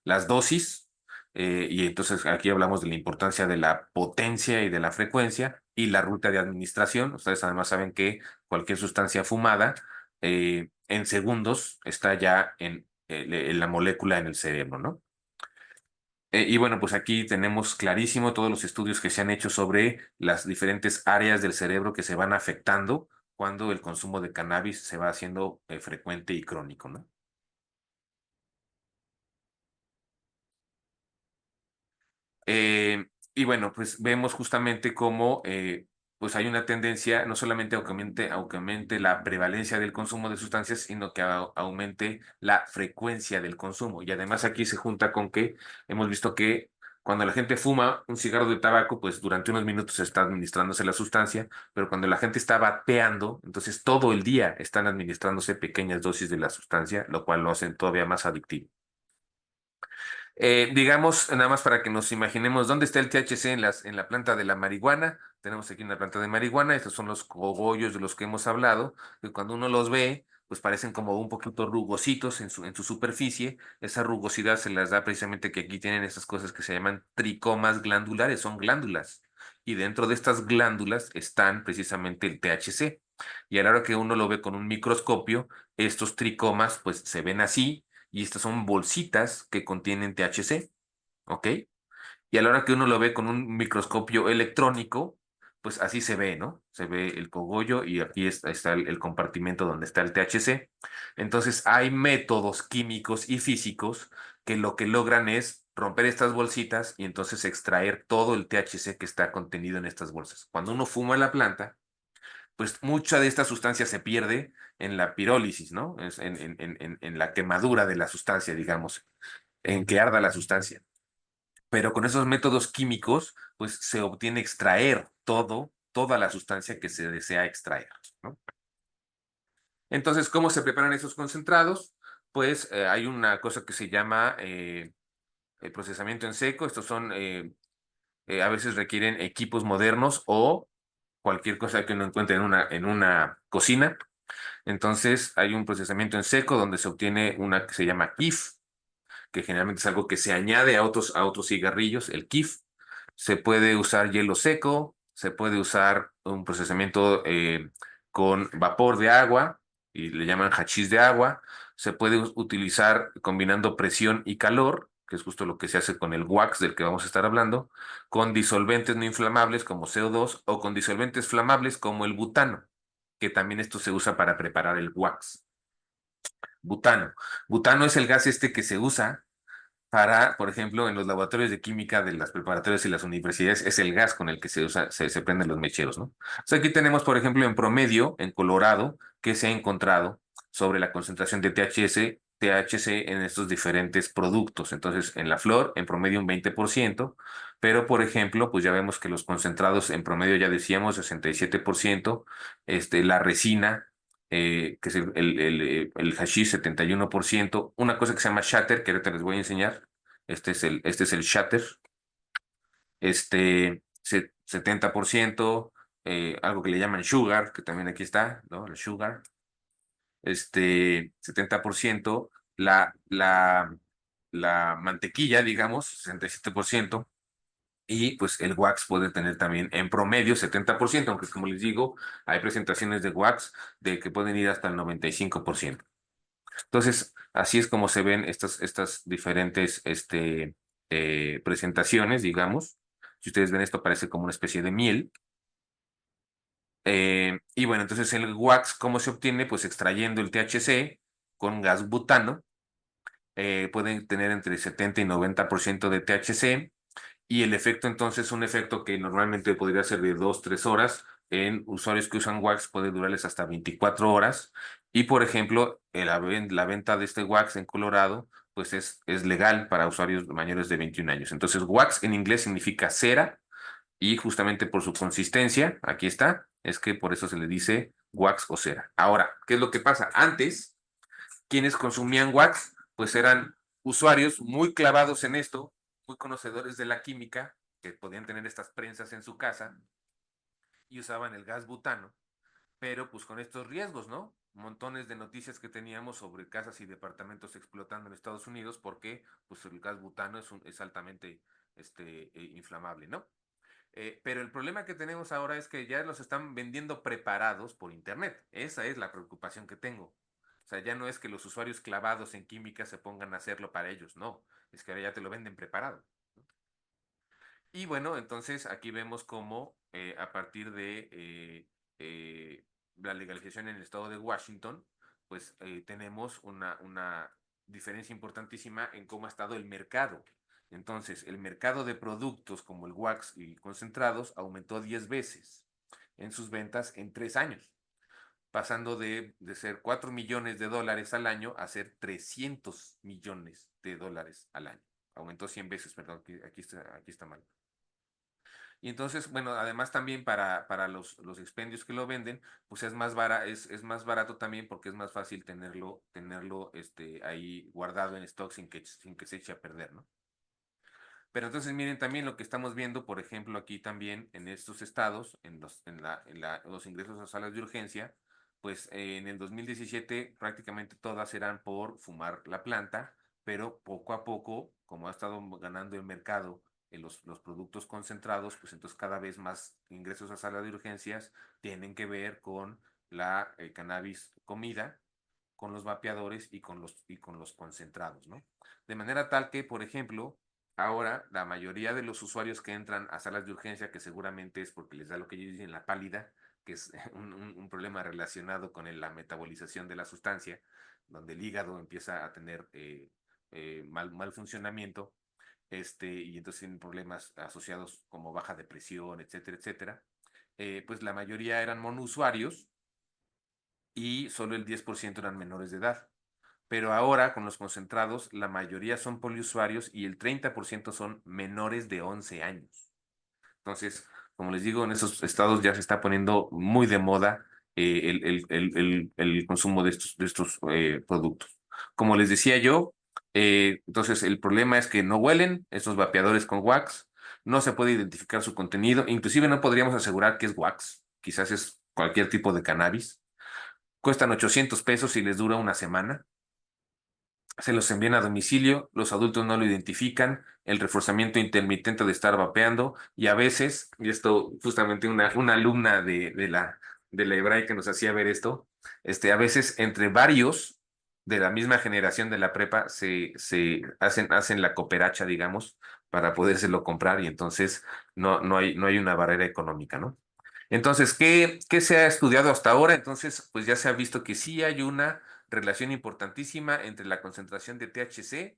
Las dosis, y entonces aquí hablamos de la importancia de la potencia y de la frecuencia y la ruta de administración. Ustedes además saben que cualquier sustancia fumada en segundos está ya en la molécula en el cerebro, ¿no? Y bueno, pues aquí tenemos clarísimo todos los estudios que se han hecho sobre las diferentes áreas del cerebro que se van afectando cuando el consumo de cannabis se va haciendo frecuente y crónico, ¿no? Y bueno, pues vemos justamente cómo pues hay una tendencia no solamente a que aumente la prevalencia del consumo de sustancias, sino que aumente la frecuencia del consumo. Y además aquí se junta con que hemos visto que cuando la gente fuma un cigarro de tabaco, pues durante unos minutos está administrándose la sustancia, pero cuando la gente está vapeando, entonces todo el día están administrándose pequeñas dosis de la sustancia, lo cual lo hacen todavía más adictivo. Digamos, nada más para que nos imaginemos dónde está el THC en la planta de la marihuana. Tenemos aquí una planta de marihuana, estos son los cogollos de los que hemos hablado, que cuando uno los ve, pues parecen como un poquito rugositos en su superficie. Esa rugosidad se las da precisamente que aquí tienen estas cosas que se llaman tricomas glandulares, son glándulas. Y dentro de estas glándulas están precisamente el THC. Y a la hora que uno lo ve con un microscopio, estos tricomas pues se ven así y estas son bolsitas que contienen THC, ¿ok? Y a la hora que uno lo ve con un microscopio electrónico, pues así se ve, ¿no? Se ve el cogollo y aquí está el compartimento donde está el THC. Entonces hay métodos químicos y físicos que lo que logran es romper estas bolsitas y entonces extraer todo el THC que está contenido en estas bolsas. Cuando uno fuma la planta, pues mucha de esta sustancia se pierde en la pirólisis, ¿no? Es en la quemadura de la sustancia, digamos, en que arda la sustancia. Pero con esos métodos químicos, pues se obtiene extraer toda la sustancia que se desea extraer, ¿no? Entonces, ¿cómo se preparan esos concentrados? Pues hay una cosa que se llama el procesamiento en seco. Estos son, a veces requieren equipos modernos o cualquier cosa que uno encuentre en una cocina. Entonces, hay un procesamiento en seco donde se obtiene una que se llama KIF, que generalmente es algo que se añade a otros cigarrillos, el KIF. Se puede usar hielo seco, se puede usar un procesamiento con vapor de agua, y le llaman hachís de agua. Se puede utilizar combinando presión y calor, que es justo lo que se hace con el wax del que vamos a estar hablando, con disolventes no inflamables como CO2 o con disolventes flamables como el butano, que también esto se usa para preparar el wax. Butano. Butano es el gas este que se usa para, por ejemplo, en los laboratorios de química de las preparatorias y las universidades, es el gas con el que se usa, se prenden los mecheros, ¿no? O sea, aquí tenemos, por ejemplo, en promedio, en Colorado, que se ha encontrado sobre la concentración de THC en estos diferentes productos. Entonces, en la flor, en promedio un 20%, pero, por ejemplo, pues ya vemos que los concentrados en promedio, ya decíamos, 67%, la resina que es el hashish 71%, una cosa que se llama shatter, que ahorita les voy a enseñar, este es el shatter, 70%, algo que le llaman sugar, que también aquí está, ¿no? El sugar, 70%, la mantequilla, digamos, 67%, y pues el wax puede tener también en promedio 70%, aunque como les digo, hay presentaciones de wax de que pueden ir hasta el 95%. Entonces, así es como se ven estas diferentes presentaciones, digamos. Si ustedes ven esto, parece como una especie de miel. Y bueno, entonces el wax, ¿cómo se obtiene? Pues extrayendo el THC con gas butano. Pueden tener entre 70 y 90% de THC. Y el efecto entonces, un efecto que normalmente podría ser de 2, 3 horas, en usuarios que usan wax puede durarles hasta 24 horas. Y por ejemplo, la venta de este wax en Colorado, pues es legal para usuarios mayores de 21 años. Entonces, wax en inglés significa cera y justamente por su consistencia, aquí está, es que por eso se le dice wax o cera. Ahora, ¿qué es lo que pasa? Antes, quienes consumían wax, pues eran usuarios muy clavados en esto, muy conocedores de la química, que podían tener estas prensas en su casa y usaban el gas butano, pero pues con estos riesgos, ¿no? Montones de noticias que teníamos sobre casas y departamentos explotando en Estados Unidos porque pues el gas butano es altamente inflamable, ¿no? Pero el problema que tenemos ahora es que ya los están vendiendo preparados por internet. Esa es la preocupación que tengo. O sea, ya no es que los usuarios clavados en química se pongan a hacerlo para ellos, no. Es que ahora ya te lo venden preparado. Y bueno, entonces aquí vemos cómo a partir de la legalización en el estado de Washington, pues tenemos una diferencia importantísima en cómo ha estado el mercado. Entonces, el mercado de productos como el wax y concentrados aumentó 10 veces. en sus ventas en 3 años, pasando de ser $4 millones al año a ser $300 millones al año. Aumentó 100 veces, perdón, aquí está mal. Y entonces, bueno, además también para los expendios que lo venden, pues es más barato también porque es más fácil tenerlo ahí guardado en stock sin que se eche a perder, ¿no? Pero entonces miren también lo que estamos viendo, por ejemplo, aquí también en estos estados, los ingresos a salas de urgencia, pues en el 2017 prácticamente todas eran por fumar la planta, pero poco a poco, como ha estado ganando el mercado en los productos concentrados, pues entonces cada vez más ingresos a sala de urgencias tienen que ver con la cannabis comida, con los vapeadores y con los concentrados, ¿no? De manera tal que, por ejemplo, ahora la mayoría de los usuarios que entran a salas de urgencia, que seguramente es porque les da lo que ellos dicen la pálida, que es un problema relacionado con la metabolización de la sustancia, donde el hígado empieza a tener mal funcionamiento, y entonces tienen problemas asociados como baja depresión, etcétera, etcétera. Pues la mayoría eran monousuarios y solo el 10% eran menores de edad. Pero ahora, con los concentrados, la mayoría son poliusuarios y el 30% son menores de 11 años. Entonces, como les digo, en esos estados ya se está poniendo muy de moda el consumo de estos productos. Como les decía yo, entonces el problema es que no huelen estos vapeadores con wax, no se puede identificar su contenido, inclusive no podríamos asegurar que es wax, quizás es cualquier tipo de cannabis. Cuestan 800 pesos y les dura una semana. Se los envían a domicilio, los adultos no lo identifican, el reforzamiento intermitente de estar vapeando y a veces, y esto justamente una alumna de la hebraica que nos hacía ver esto, a veces entre varios de la misma generación de la prepa hacen la cooperacha, digamos, para podérselo comprar y entonces no hay una barrera económica, ¿no? Entonces, ¿qué se ha estudiado hasta ahora? Entonces, pues ya se ha visto que sí hay una relación importantísima entre la concentración de THC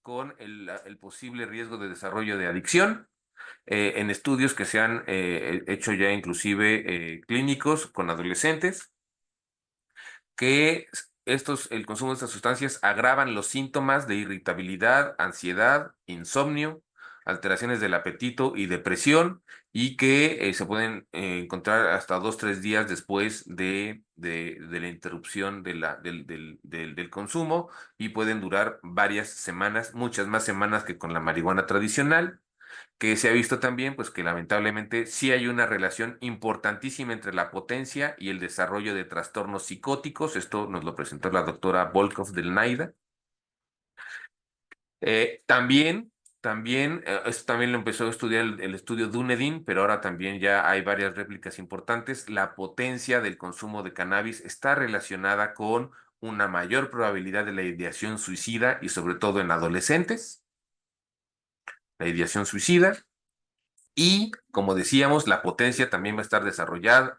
con el posible riesgo de desarrollo de adicción, en estudios que se han hecho ya inclusive clínicos con adolescentes, que el consumo de estas sustancias agravan los síntomas de irritabilidad, ansiedad, insomnio, alteraciones del apetito y depresión, y que se pueden encontrar hasta 2, 3 días después de la interrupción del consumo y pueden durar varias semanas, muchas más semanas que con la marihuana tradicional, que se ha visto también, pues que lamentablemente sí hay una relación importantísima entre la potencia y el desarrollo de trastornos psicóticos. Esto nos lo presentó la doctora Volkov del NAIDA. Esto también lo empezó a estudiar el estudio Dunedin, pero ahora también ya hay varias réplicas importantes. La potencia del consumo de cannabis está relacionada con una mayor probabilidad de la ideación suicida y sobre todo en adolescentes, la ideación suicida. Y como decíamos, la potencia también va a estar desarrollada,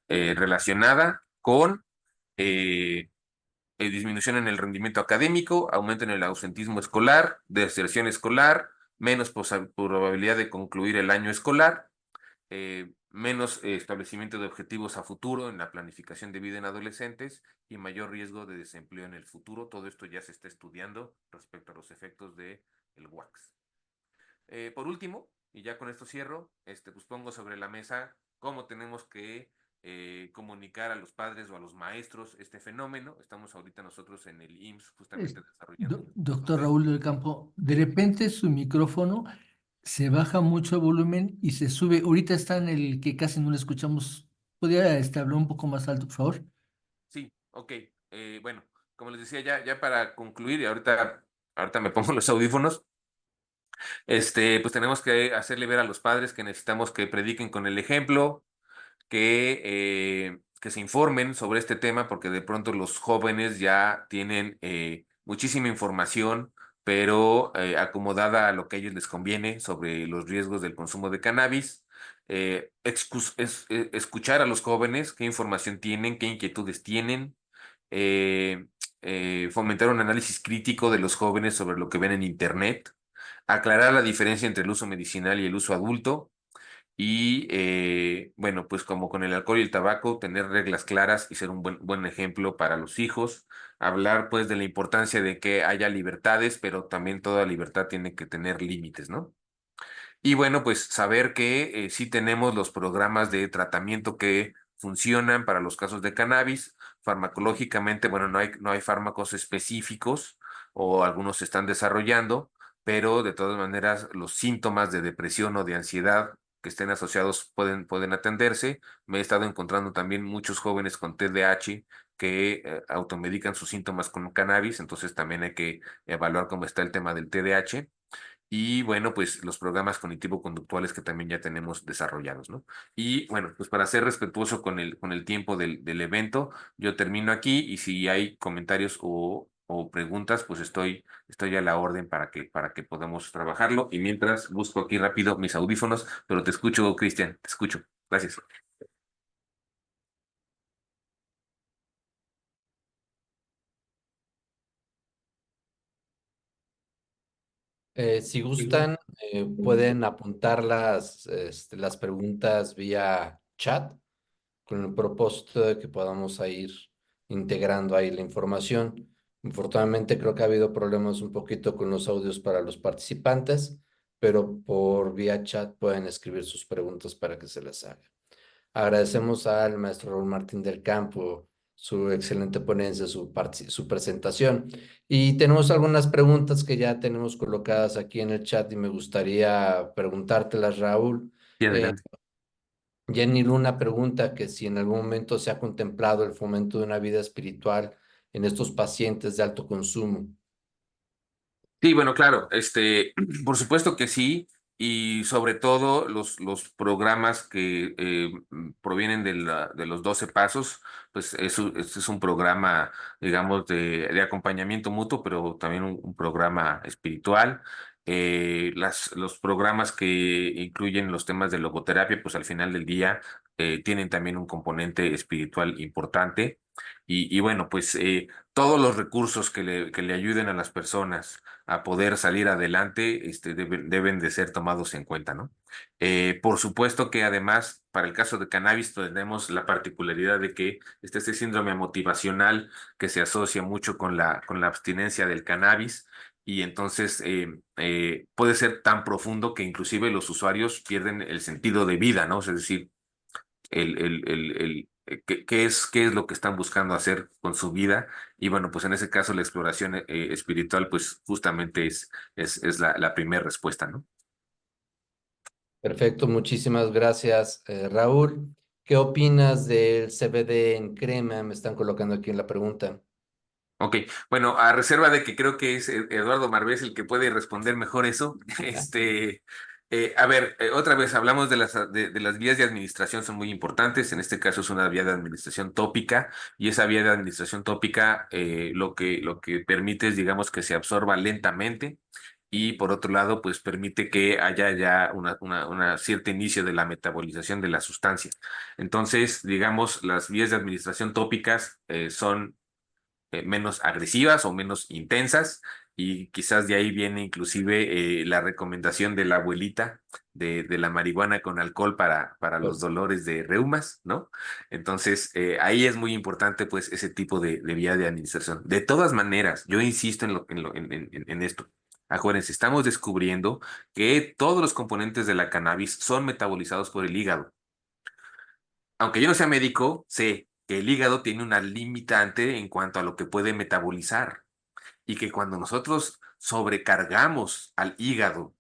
relacionada con eh, disminución en el rendimiento académico, aumento en el ausentismo escolar, deserción escolar, menos probabilidad de concluir el año escolar, menos establecimiento de objetivos a futuro en la planificación de vida en adolescentes y mayor riesgo de desempleo en el futuro. Todo esto ya se está estudiando respecto a los efectos del wax. Por último, y ya con esto cierro, pues pongo sobre la mesa cómo tenemos que comunicar a los padres o a los maestros este fenómeno. Estamos ahorita nosotros en el IMSS justamente desarrollando un Doctor proceso. Raúl del Campo, de repente su micrófono se baja mucho el volumen y se sube. Ahorita está en el que casi no le escuchamos. ¿Podría hablar un poco más alto, por favor? Sí, ok. Bueno, como les decía, ya para concluir, y ahorita me pongo los audífonos. Pues tenemos que hacerle ver a los padres que necesitamos que prediquen con el ejemplo, que se informen sobre este tema, porque de pronto los jóvenes ya tienen muchísima información, pero acomodada a lo que a ellos les conviene sobre los riesgos del consumo de cannabis. Escuchar a los jóvenes qué información tienen, qué inquietudes tienen, eh, fomentar un análisis crítico de los jóvenes sobre lo que ven en Internet, aclarar la diferencia entre el uso medicinal y el uso adulto, Y bueno, pues como con el alcohol y el tabaco, tener reglas claras y ser un buen ejemplo para los hijos. Hablar pues de la importancia de que haya libertades, pero también toda libertad tiene que tener límites, ¿no? Y bueno, pues saber que sí tenemos los programas de tratamiento que funcionan para los casos de cannabis. Farmacológicamente, bueno, no hay fármacos específicos o algunos se están desarrollando, pero de todas maneras los síntomas de depresión o de ansiedad que estén asociados pueden atenderse. Me he estado encontrando también muchos jóvenes con TDAH que automedican sus síntomas con cannabis, entonces también hay que evaluar cómo está el tema del TDAH. Y bueno, pues los programas cognitivo-conductuales que también ya tenemos desarrollados, ¿no? Y bueno, pues para ser respetuoso con el tiempo del evento, yo termino aquí y si hay comentarios o preguntas, pues estoy a la orden para que podamos trabajarlo. Y mientras busco aquí rápido mis audífonos, pero te escucho, Cristian, te escucho. Gracias. Si gustan, pueden apuntar las preguntas vía chat con el propósito de que podamos ir integrando ahí la información. Infortunadamente creo que ha habido problemas un poquito con los audios para los participantes, pero por vía chat pueden escribir sus preguntas para que se las haga. Agradecemos al maestro Raúl Martín del Campo su excelente ponencia, su presentación. Y tenemos algunas preguntas que ya tenemos colocadas aquí en el chat y me gustaría preguntártelas, Raúl. Sí, Eh, adelante. Jenny Luna pregunta que si en algún momento se ha contemplado el fomento de una vida espiritual en estos pacientes de alto consumo. Sí, bueno, claro, por supuesto que sí, y sobre todo los programas que provienen de los 12 pasos, pues este es un programa, digamos, de acompañamiento mutuo, pero también un programa espiritual. Los programas que incluyen los temas de logoterapia, pues al final del día tienen también un componente espiritual importante. Y bueno, pues todos los recursos que le ayuden a las personas a poder salir adelante, deben de ser tomados en cuenta, ¿no? Por supuesto que además, para el caso de cannabis, tenemos la particularidad de que este síndrome motivacional que se asocia mucho con la abstinencia del cannabis. Y entonces puede ser tan profundo que inclusive los usuarios pierden el sentido de vida, ¿no? Es decir, qué es lo que están buscando hacer con su vida. Y bueno, pues en ese caso la exploración espiritual, pues justamente es la primera respuesta, ¿no? Perfecto, muchísimas gracias, Raúl. ¿Qué opinas del CBD en crema? Me están colocando aquí en la pregunta. Ok, bueno, a reserva de que creo que es Eduardo Marbés el que puede responder mejor eso. A ver, otra vez hablamos de las vías de administración, son muy importantes. En este caso es una vía de administración tópica y esa vía de administración tópica lo que permite es, digamos, que se absorba lentamente y por otro lado, pues permite que haya ya una cierto inicio de la metabolización de la sustancia. Entonces, digamos, las vías de administración tópicas son menos agresivas o menos intensas y quizás de ahí viene inclusive la recomendación de la abuelita de la marihuana con alcohol para los Pues, dolores de reumas, ¿no? Entonces ahí es muy importante pues ese tipo de vía de administración. De todas maneras, yo insisto en esto. Acuérdense, estamos descubriendo que todos los componentes de la cannabis son metabolizados por el hígado. Aunque yo no sea médico, sé que el hígado tiene una limitante en cuanto a lo que puede metabolizar y que cuando nosotros sobrecargamos al hígado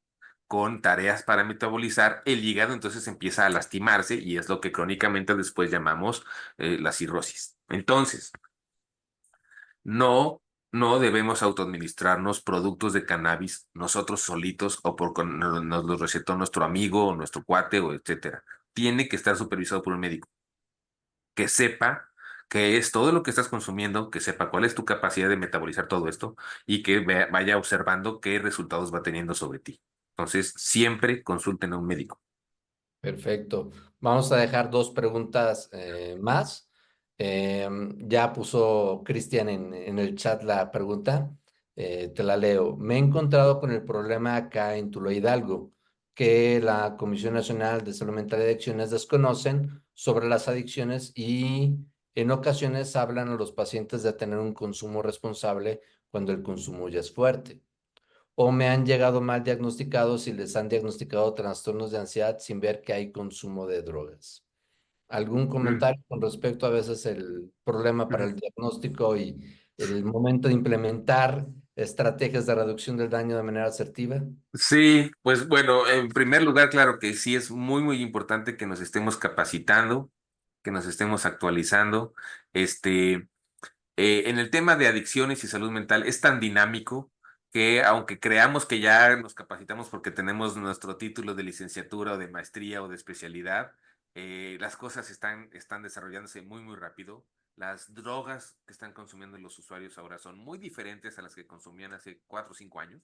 con tareas para metabolizar, el hígado entonces empieza a lastimarse y es lo que crónicamente después llamamos la cirrosis. Entonces, no, no debemos autoadministrarnos productos de cannabis nosotros solitos o nos los recetó nuestro amigo o nuestro cuate o etcétera. Tiene que estar supervisado por un médico que sepa qué es todo lo que estás consumiendo, que sepa cuál es tu capacidad de metabolizar todo esto y que vaya observando qué resultados va teniendo sobre ti. Entonces, siempre consulten a un médico. perfecto. Vamos a dejar dos preguntas más. Ya puso Cristian en el chat la pregunta. Te la leo. Me he encontrado con el problema acá en Tula Hidalgo. que la Comisión Nacional de Salud Mental y Adicciones desconocen sobre las adicciones y en ocasiones hablan a los pacientes de tener un consumo responsable cuando el consumo ya es fuerte. O me han llegado mal diagnosticados y les han diagnosticado trastornos de ansiedad sin ver que hay consumo de drogas. ¿Algún Mm, comentario con respecto a veces el problema para ujú. el diagnóstico y el momento de implementar estrategias de reducción del daño de manera asertiva? Sí, pues bueno, en primer lugar, claro que sí es muy importante que nos estemos capacitando, que nos estemos actualizando. Este, en el tema de adicciones y salud mental es tan dinámico que aunque creamos que ya nos capacitamos porque tenemos nuestro título de licenciatura o de maestría o de especialidad, las cosas están desarrollándose muy rápido. Las drogas que están consumiendo los usuarios ahora son muy diferentes a las que consumían hace 4 o 5 años.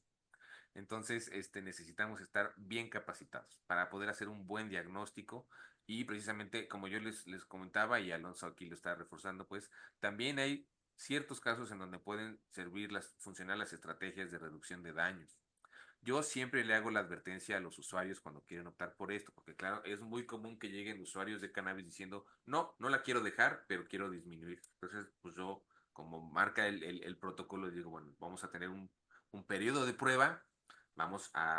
Entonces, necesitamos estar bien capacitados para poder hacer un buen diagnóstico y precisamente como yo les comentaba y Alonso aquí lo está reforzando, pues también hay ciertos casos en donde pueden funcionar las estrategias de reducción de daños. Yo siempre le hago la advertencia a los usuarios cuando quieren optar por esto, porque claro, es muy común que lleguen usuarios de cannabis diciendo, no la quiero dejar, pero quiero disminuir. Entonces, pues yo, como marca el protocolo, digo, bueno, vamos a tener un periodo de prueba, vamos a